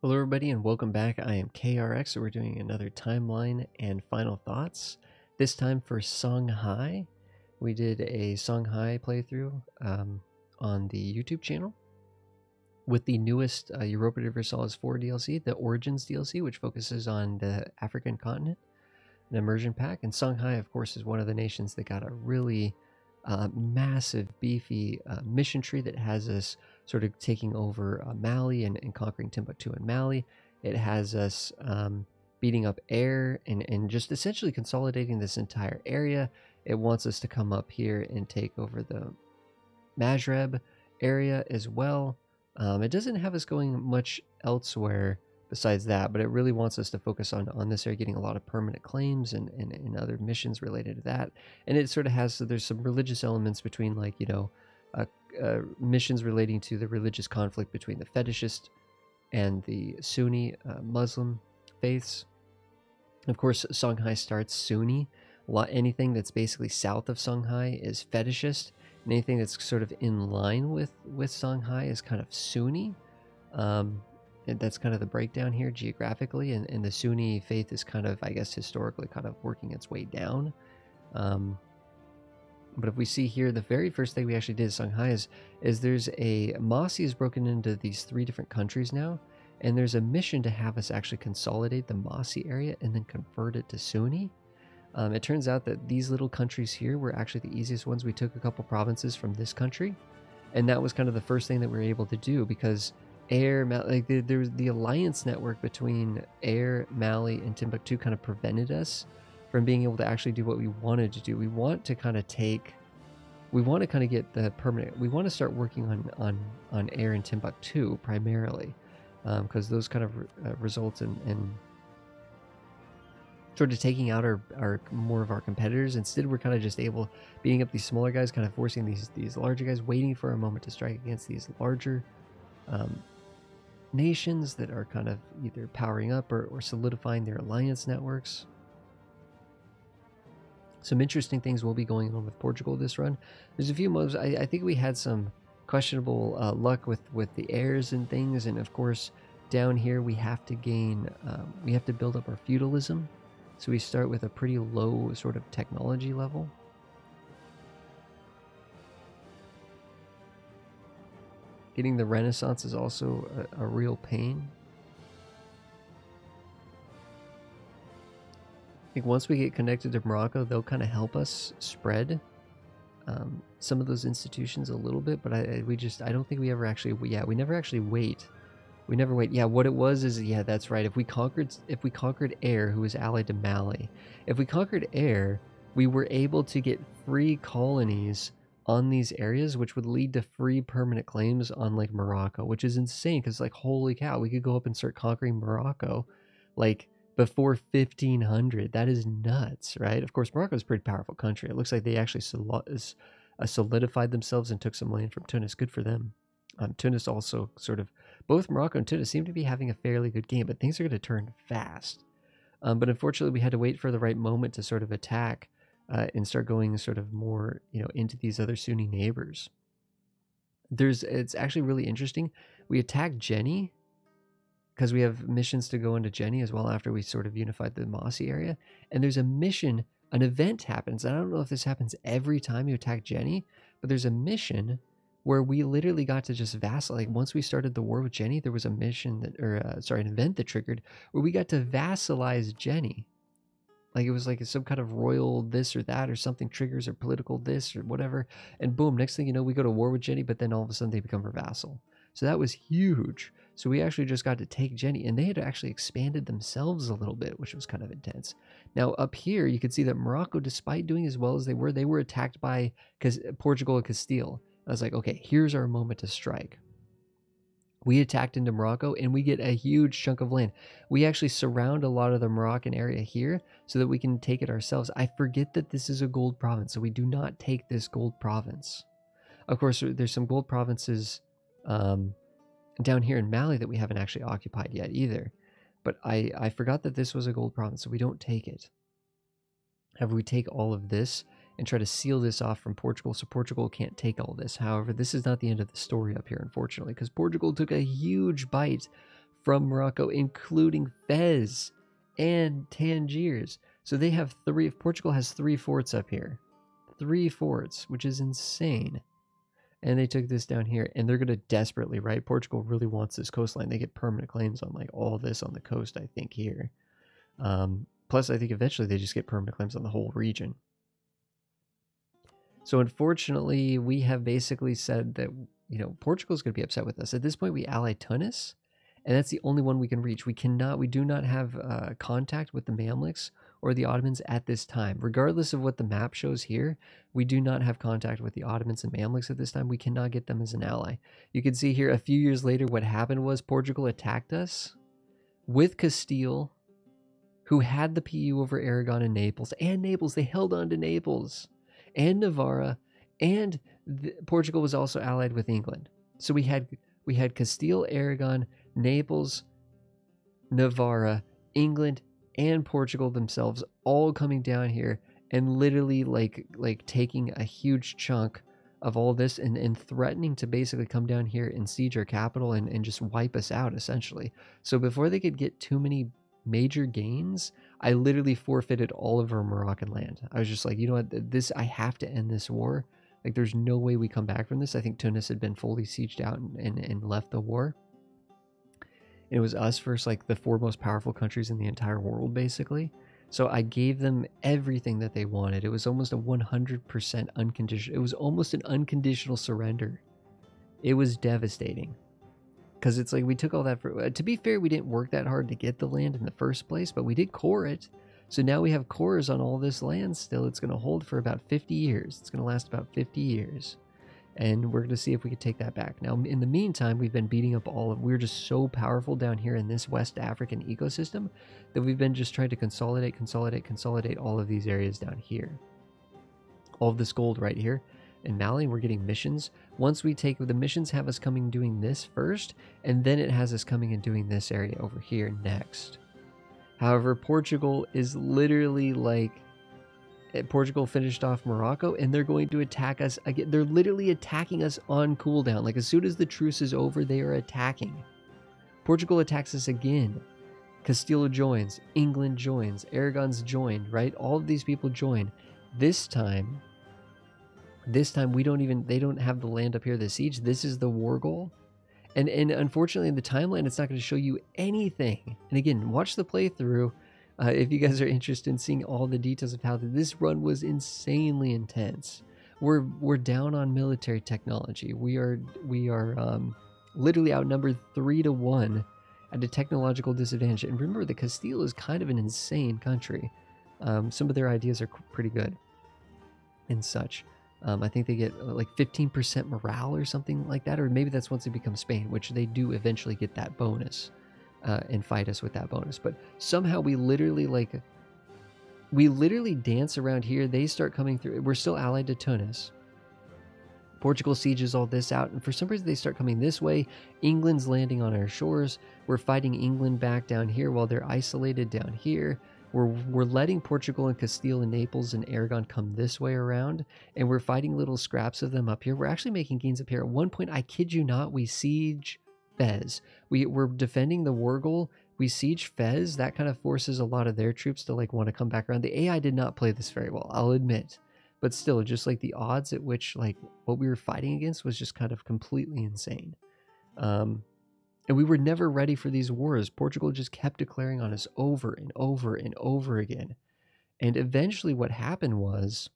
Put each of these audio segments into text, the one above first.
Hello everybody and welcome back. I am KRX, so we're doing another timeline and final thoughts. This time for Songhai. We did a Songhai playthrough on the YouTube channel with the newest Europa Universalis 4 DLC, the Origins DLC, which focuses on the African continent, an immersion pack. And Songhai, of course, is one of the nations that got a really massive, beefy mission tree that has us sort of taking over Mali and conquering Timbuktu and Mali. It has us beating up air and just essentially consolidating this entire area. It wants us to come up here and take over the Maghreb area as well. It doesn't have us going much elsewhere besides that, but it really wants us to focus on this area, getting a lot of permanent claims and other missions related to that. And it sort of has, so there's some religious elements between, like, you know, missions relating to the religious conflict between the fetishist and the Sunni Muslim faiths. Of course, Songhai starts Sunni. Anything that's basically south of Songhai is fetishist, and anything that's sort of in line with Songhai is kind of Sunni. And that's kind of the breakdown here geographically, and the Sunni faith is kind of, I guess, historically kind of working its way down. But if we see here, the very first thing we actually did at Songhai is there's a Masi is broken into these 3 different countries now, and there's a mission to have us actually consolidate the Masi area and then convert it to Sunni. It turns out that these little countries here were actually the easiest ones. We took a couple provinces from this country, and that was kind of the first thing that we were able to do, because like there was the alliance network between Air, Mali, and Timbuktu kind of prevented us from being able to actually do what we wanted to do. We want to kind of get the permanent. We want to start working on Air and Timbuktu primarily, because those kind of result in sort of taking out our more of our competitors. Instead, we're kind of just beating up these smaller guys, kind of forcing these larger guys, waiting for a moment to strike against these larger nations that are kind of either powering up or solidifying their alliance networks. Some interesting things will be going on with Portugal this run. There's a few moves. I think we had some questionable luck with the heirs and things, and of course down here we have to gain, we have to build up our feudalism. So we start with a pretty low sort of technology level. Getting the Renaissance is also a real pain. I think once we get connected to Morocco, they'll kind of help us spread some of those institutions a little bit, but I don't think we ever actually, we never actually wait. We never wait. Yeah, what it was is, yeah, that's right. If we conquered Air, who was allied to Mali, if we conquered Air, we were able to get free colonies on these areas, which would lead to free permanent claims on, like, Morocco, which is insane, because, like, holy cow, we could go up and start conquering Morocco, like, before 1500. That is nuts, right? Of course, Morocco is a pretty powerful country. It looks like they actually solidified themselves and took some land from Tunis. Good for them. Tunis also sort of, both Morocco and Tunis seem to be having a fairly good game, but things are going to turn fast. But unfortunately, we had to wait for the right moment to sort of attack and start going sort of more, into these other Sunni neighbors. It's actually really interesting. We attacked Jenny because we have missions to go into Jenny as well after we sort of unified the Masi area. And there's a mission, an event happens. I don't know if this happens every time you attack Jenny, but there's a mission where we literally got to just vassal. Like, once we started the war with Jenny, there was a mission that, an event that triggered where we got to vassalize Jenny. Like, it was like some kind of royal this or that or something triggers, or political this or whatever. And boom, next thing you know, we go to war with Jenny, but then all of a sudden they become her vassal. So that was huge. So we actually just got to take Jenny, and they had actually expanded themselves a little bit, which was kind of intense. Now up here, you can see that Morocco, despite doing as well as they were attacked by Portugal and Castile. I was like, okay, here's our moment to strike. We attacked into Morocco, and we get a huge chunk of land. We actually surround a lot of the Moroccan area here so that we can take it ourselves. I forget that this is a gold province, so we do not take this gold province. Of course, there's some gold provinces down here in Mali that we haven't actually occupied yet either. But I forgot that this was a gold province, so we don't take it. However, we take all of this and try to seal this off from Portugal, so Portugal can't take all this. However, this is not the end of the story up here, unfortunately, because Portugal took a huge bite from Morocco, including Fez and Tangiers. So they have three. Portugal has 3 forts up here. 3 forts, which is insane. And they took this down here, and they're going to desperately, right? Portugal really wants this coastline. They get permanent claims on like all this on the coast, I think, here. Plus, I think eventually they just get permanent claims on the whole region. So unfortunately, we have basically said that, you know, Portugal's going to be upset with us. At this point, we ally Tunis, and that's the only one we can reach. We do not have contact with the Mamluks or the Ottomans at this time. Regardless of what the map shows here, we do not have contact with the Ottomans and Mamluks at this time. We cannot get them as an ally. You can see here a few years later what happened was Portugal attacked us with Castile, who had the PU over Aragon and Naples. And Naples, they held on to Naples. And Navarra, and Portugal was also allied with England. So we had Castile, Aragon, Naples, Navarra, England, and Portugal themselves all coming down here and literally like taking a huge chunk of all this and threatening to basically come down here and siege our capital and just wipe us out, essentially. So before they could get too many major gains, I literally forfeited all of our Moroccan land. I was just like, you know what, I have to end this war. Like, there's no way we come back from this. I think Tunis had been fully sieged out and left the war. And it was us versus like the 4 most powerful countries in the entire world, basically. So I gave them everything that they wanted. It was almost a 100% unconditional. It was almost an unconditional surrender. It was devastating. Because it's like we took all that for... to be fair, we didn't work that hard to get the land in the first place, but we did core it. So now we have cores on all this land still. It's going to hold for about 50 years. It's going to last about 50 years. And we're going to see if we can take that back. Now, in the meantime, we've been beating up we're just so powerful down here in this West African ecosystem that we've been just trying to consolidate all of these areas down here. All of this gold right here. In Mali, we're getting missions. Once we take the missions, have us coming doing this first, and then it has us coming and doing this area over here next. However, Portugal is literally like, Portugal finished off Morocco, and they're going to attack us again. They're literally attacking us on cooldown. Like, as soon as the truce is over, they are attacking. Portugal attacks us again. Castile joins. England joins. Aragon's joined, right? All of these people join. This time they don't have the land up here to siege. This is the war goal. And unfortunately in the timeline, it's not going to show you anything. And again, watch the playthrough if you guys are interested in seeing all the details of how this run was insanely intense. We're down on military technology. We are literally outnumbered 3-1 at a technological disadvantage. And remember, the Castile is kind of an insane country. Some of their ideas are pretty good and such. I think they get like 15% morale or something like that, or maybe that's once they become Spain, which they do eventually get that bonus and fight us with that bonus. But somehow we literally dance around here. They start coming through. We're still allied to Tunis. Portugal sieges all this out, and for some reason they start coming this way. England's landing on our shores. We're fighting England back down here while they're isolated down here. We're letting Portugal and Castile and Naples and Aragon come this way around, and we're fighting little scraps of them up here. We're actually making gains up here. At one point, I kid you not, we siege Fez. We're defending the war goal. We siege Fez. That kind of forces a lot of their troops to like want to come back around. The AI did not play this very well, I'll admit. But still, just like the odds at which like what we were fighting against was just kind of completely insane. And we were never ready for these wars. Portugal just kept declaring on us over and over and over again. And eventually what happened was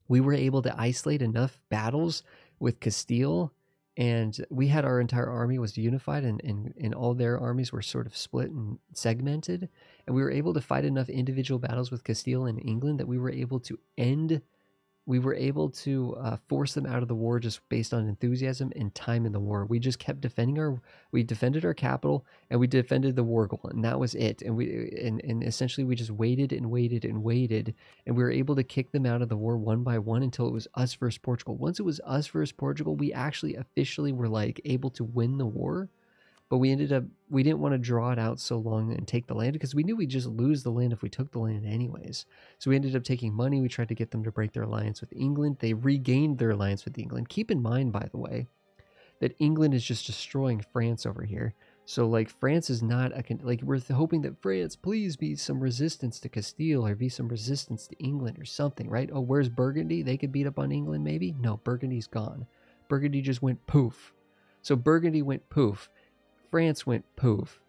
we were able to isolate enough battles with Castile, and we had our entire army was unified, and all their armies were sort of split and segmented. And we were able to fight enough individual battles with Castile and England that we were able to force them out of the war just based on enthusiasm and time in the war. We just kept we defended our capital, and we defended the war goal, and that was it. And essentially we just waited and waited and waited, and we were able to kick them out of the war one by one until it was us versus Portugal. Once it was us versus Portugal, we actually officially were like able to win the war. But we didn't want to draw it out so long and take the land, because we knew we'd just lose the land if we took the land anyways. So we ended up taking money. We tried to get them to break their alliance with England. They regained their alliance with England. Keep in mind, by the way, that England is just destroying France over here. So like France is not like we're hoping that France please be some resistance to Castile or be some resistance to England or something, right? Oh, where's Burgundy? They could beat up on England maybe? No, Burgundy's gone. Burgundy just went poof. So Burgundy went poof. France went poof.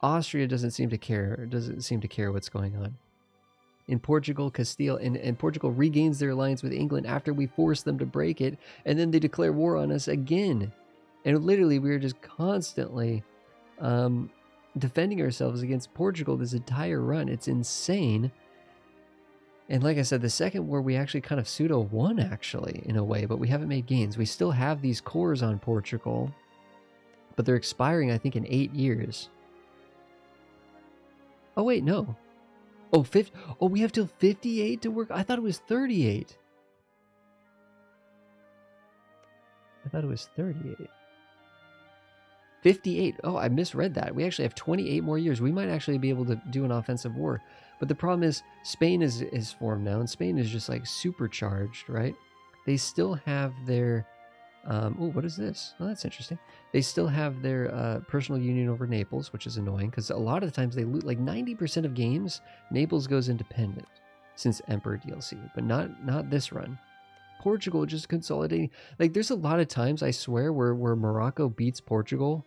Austria doesn't seem to care what's going on. In Portugal, Castile, and Portugal regains their alliance with England after we force them to break it, and then they declare war on us again. And literally, we were just constantly defending ourselves against Portugal this entire run. It's insane. And like I said, the second war we actually kind of pseudo won, actually, in a way, but we haven't made gains. We still have these cores on Portugal, but they're expiring, I think, in 8 years. Oh, wait, no. Oh, we have till 58 to work? I thought it was 38. I thought it was 38. 58. Oh, I misread that. We actually have 28 more years. We might actually be able to do an offensive war. But the problem is Spain is formed now, and Spain is just like supercharged, right? They still have their... oh, what is this? Oh, that's interesting. They still have their personal union over Naples, which is annoying because a lot of the times they loot, like 90% of games, Naples goes independent since Emperor DLC, but not this run. Portugal just consolidating. Like there's a lot of times, I swear, where Morocco beats Portugal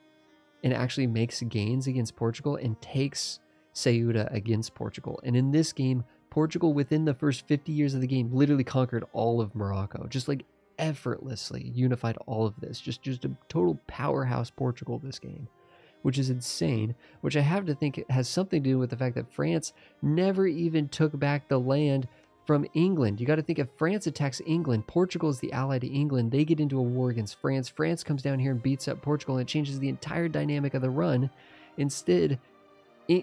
and actually makes gains against Portugal and takes Ceuta against Portugal. And in this game, Portugal, within the first 50 years of the game, literally conquered all of Morocco. Just like effortlessly unified all of this. Just a total powerhouse Portugal this game, which is insane, which I have to think has something to do with the fact that France never even took back the land from England. You got to think, if France attacks England, Portugal is the ally to England. They get into a war against France. France comes down here and beats up Portugal, and it changes the entire dynamic of the run. Instead,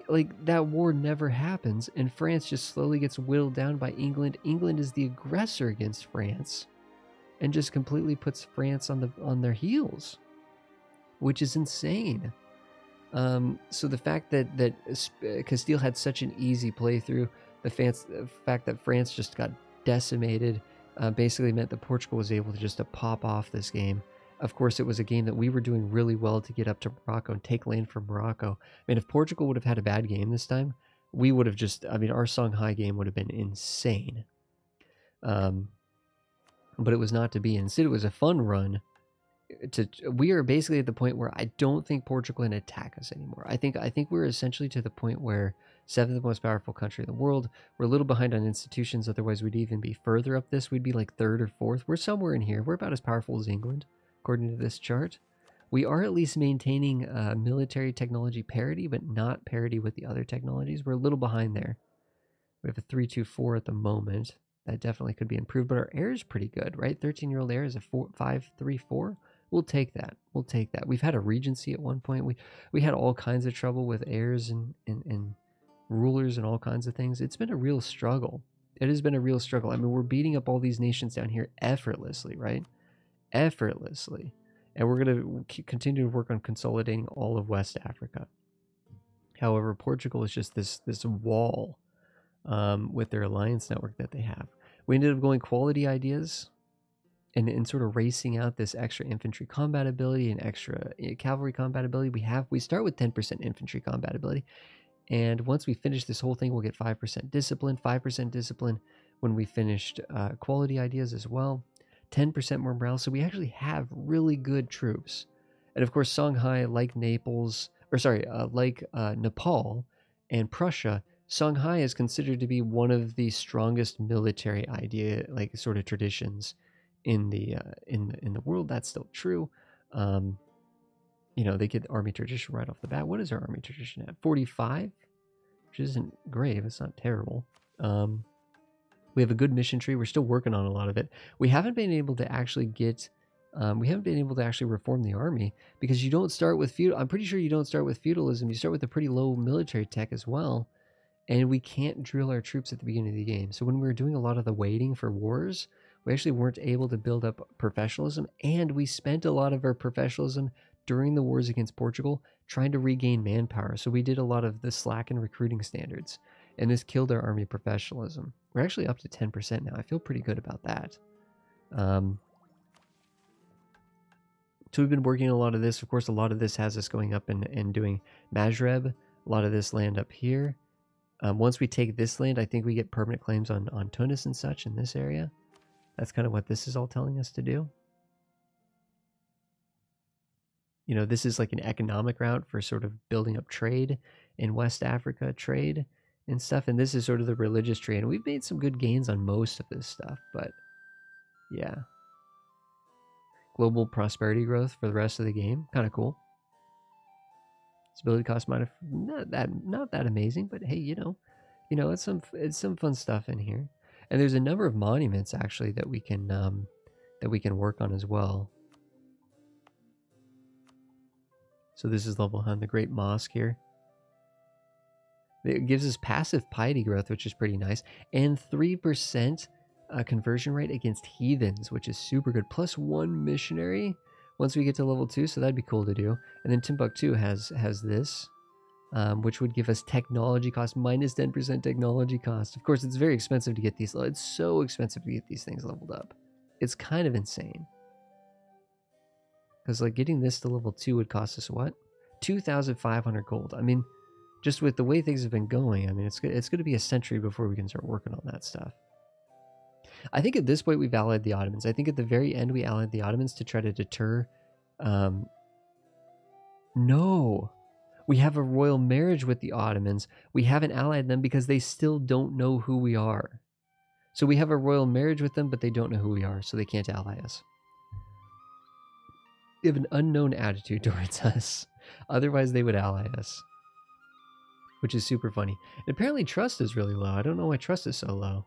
like that war never happens, and France just slowly gets whittled down by England. England is the aggressor against France, and just completely puts France on their heels, which is insane. So the fact that Castile had such an easy playthrough, the fact that France just got decimated, basically meant that Portugal was able to pop off this game. Of course, it was a game that we were doing really well to get up to Morocco and take land from Morocco. I mean, if Portugal would have had a bad game this time, we would have our Songhai game would have been insane. But it was not to be. Instead, it was a fun run. We are basically at the point where I don't think Portugal can attack us anymore. I think we're essentially to the point where 7th most powerful country in the world. We're a little behind on institutions. Otherwise, we'd even be further up this. We'd be like 3rd or 4th. We're somewhere in here. We're about as powerful as England, according to this chart. We are at least maintaining military technology parity, but not parity with the other technologies. We're a little behind there. We have a 324 at the moment. That definitely could be improved, but our air is pretty good, right? 13-year-old air is a 534. We'll take that. We'll take that. We've had a regency at one point. We had all kinds of trouble with heirs and rulers and all kinds of things. It's been a real struggle. It has been a real struggle. I mean, we're beating up all these nations down here effortlessly, right? Effortlessly. And we're going to continue to work on consolidating all of West Africa. However, Portugal is just this wall with their alliance network that they have. We ended up going quality ideas and sort of racing out this extra infantry combat ability and extra cavalry combat ability. We start with 10% infantry combat ability, and once we finish this whole thing, we'll get 5% discipline, 5% discipline when we finished quality ideas as well, 10% more morale. So we actually have really good troops. And of course, Songhai, like Nepal and Prussia, Songhai is considered to be one of the strongest military sort of traditions in the world. That's still true. They get the army tradition right off the bat. What is our army tradition at? 45, which isn't great. It's not terrible. We have a good mission tree. We're still working on a lot of it. We haven't been able to actually reform the army because you don't start with feudal. I'm pretty sure you don't start with feudalism. You start with a pretty low military tech as well. And we can't drill our troops at the beginning of the game. So when we were doing a lot of the waiting for wars, we actually weren't able to build up professionalism. And we spent a lot of our professionalism during the wars against Portugal trying to regain manpower. So we did a lot of the slack in recruiting standards. And this killed our army professionalism. We're actually up to 10% now. I feel pretty good about that. So we've been working on a lot of this. Of course, a lot of this has us going up and doing Mazreb. A lot of this land up here. Once we take this land, I think we get permanent claims on Tunis and such in this area. That's kind of what this is all telling us to do. You know, this is like an economic route for sort of building up trade in West Africa, trade and stuff. And this is sort of the religious trade. And we've made some good gains on most of this stuff, but yeah. Global prosperity growth for the rest of the game. Kind of cool. Stability cost might have not that amazing, but hey, you know, it's some fun stuff in here. And there's a number of monuments actually that we can work on as well. So this is level 100, the Great Mosque here. It gives us passive piety growth, which is pretty nice, and 3% conversion rate against heathens, which is super good. Plus 1 missionary once we get to level 2, so that'd be cool to do. And then Timbuktu has this, which would give us technology cost, minus 10% technology cost. Of course, it's very expensive to get these. It's so expensive to get these things leveled up. It's kind of insane. Because like getting this to level 2 would cost us what? 2,500 gold. I mean, just with the way things have been going, I mean, it's going to be a century before we can start working on that stuff. I think at this point we've allied the Ottomans. I think at the very end we allied the Ottomans to try to deter... No! We have a royal marriage with the Ottomans. We haven't allied them because they still don't know who we are. So we have a royal marriage with them, but they don't know who we are, so they can't ally us. They have an unknown attitude towards us. Otherwise, they would ally us. Which is super funny. And apparently trust is really low. I don't know why trust is so low.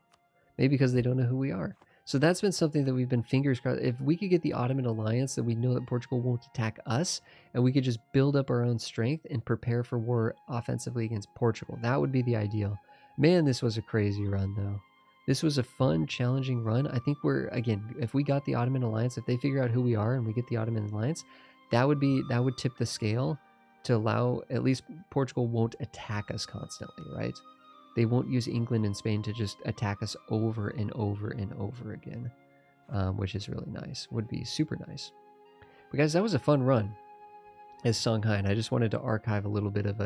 Maybe because they don't know who we are. So that's been something that we've been fingers crossed. If we could get the Ottoman alliance, then we know that Portugal won't attack us, and we could just build up our own strength and prepare for war offensively against Portugal. That would be the ideal. Man, this was a crazy run, though. This was a fun, challenging run. I think again, if we got the Ottoman alliance, if they figure out who we are and we get the Ottoman alliance, that would tip the scale to allow, at least Portugal won't attack us constantly, right? They won't use England and Spain to just attack us over and over and over again, which is really nice. Would be super nice. But guys, that was a fun run as Songhai, and I just wanted to archive a little bit of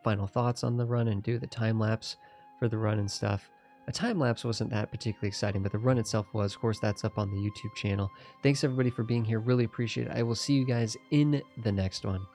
final thoughts on the run and do the time lapse for the run and stuff. A time lapse wasn't that particularly exciting, but the run itself was. Of course, that's up on the YouTube channel. Thanks everybody for being here. Really appreciate it. I will see you guys in the next one.